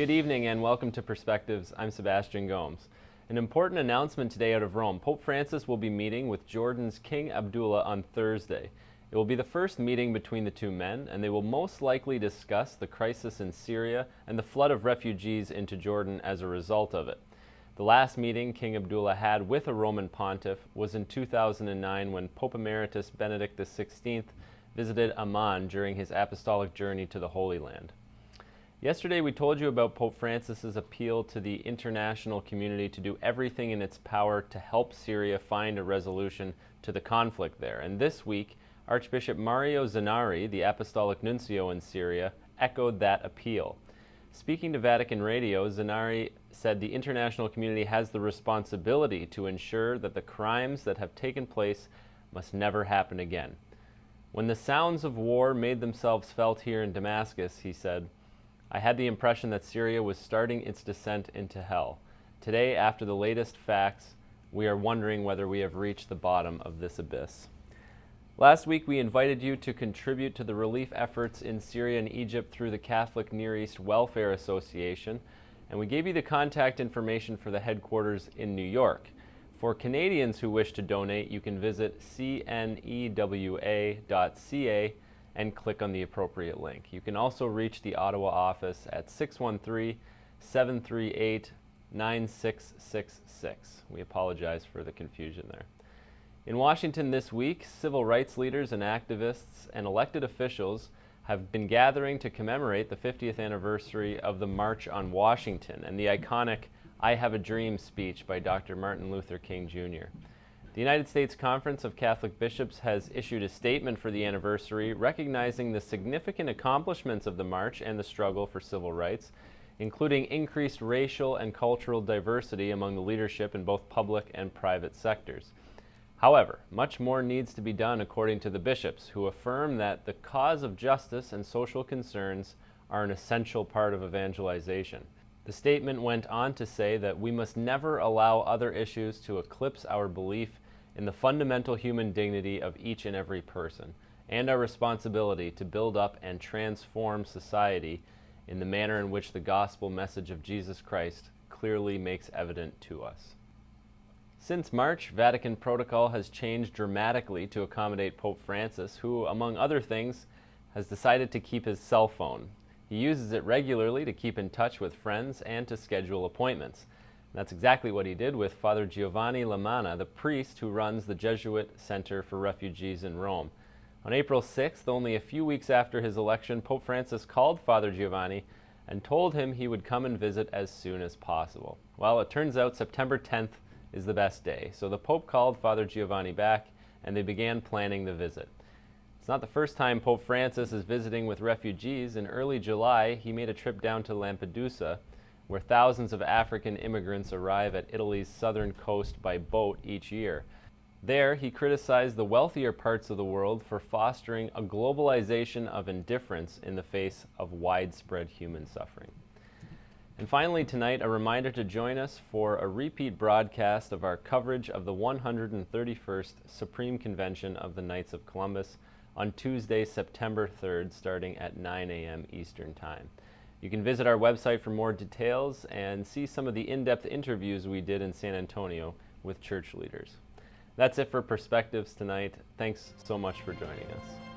Good evening and welcome to Perspectives. I'm Sebastian Gomes. An important announcement today out of Rome. Pope Francis will be meeting with Jordan's King Abdullah on Thursday. It will be the first meeting between the two men, and they will most likely discuss the crisis in Syria and the flood of refugees into Jordan as a result of it. The last meeting King Abdullah had with a Roman pontiff was in 2009 when Pope Emeritus Benedict XVI visited Amman during his apostolic journey to the Holy Land. Yesterday we told you about Pope Francis's appeal to the international community to do everything in its power to help Syria find a resolution to the conflict there. And this week, Archbishop Mario Zannari, the Apostolic Nuncio in Syria, echoed that appeal. Speaking to Vatican Radio, Zannari said the international community has the responsibility to ensure that the crimes that have taken place must never happen again. When the sounds of war made themselves felt here in Damascus, he said, I had the impression that Syria was starting its descent into hell. Today, after the latest facts, we are wondering whether we have reached the bottom of this abyss. Last week, we invited you to contribute to the relief efforts in Syria and Egypt through the Catholic Near East Welfare Association, and we gave you the contact information for the headquarters in New York. For Canadians who wish to donate, you can visit cnewa.ca and click on the appropriate link. You can also reach the Ottawa office at 613-738-9666. We apologize for the confusion there. In Washington this week, civil rights leaders and activists and elected officials have been gathering to commemorate the 50th anniversary of the March on Washington and the iconic I Have a Dream speech by Dr. Martin Luther King Jr. The United States Conference of Catholic Bishops has issued a statement for the anniversary recognizing the significant accomplishments of the march and the struggle for civil rights, including increased racial and cultural diversity among the leadership in both public and private sectors. However, much more needs to be done according to the bishops, who affirm that the cause of justice and social concerns are an essential part of evangelization. The statement went on to say that we must never allow other issues to eclipse our belief in the fundamental human dignity of each and every person, and our responsibility to build up and transform society in the manner in which the gospel message of Jesus Christ clearly makes evident to us. Since March, Vatican protocol has changed dramatically to accommodate Pope Francis, who, among other things, has decided to keep his cell phone. He uses it regularly to keep in touch with friends and to schedule appointments. And that's exactly what he did with Father Giovanni Lamanna, the priest who runs the Jesuit Center for Refugees in Rome. On April 6th, only a few weeks after his election, Pope Francis called Father Giovanni and told him he would come and visit as soon as possible. Well, it turns out September 10th is the best day, so the Pope called Father Giovanni back and they began planning the visit. It's not the first time Pope Francis is visiting with refugees. In early July, he made a trip down to Lampedusa, where thousands of African immigrants arrive at Italy's southern coast by boat each year. There, he criticized the wealthier parts of the world for fostering a globalization of indifference in the face of widespread human suffering. And finally tonight, a reminder to join us for a repeat broadcast of our coverage of the 131st Supreme Convention of the Knights of Columbus on Tuesday, September 3rd, starting at 9 a.m. Eastern Time. You can visit our website for more details and see some of the in-depth interviews we did in San Antonio with church leaders. That's it for Perspectives tonight. Thanks so much for joining us.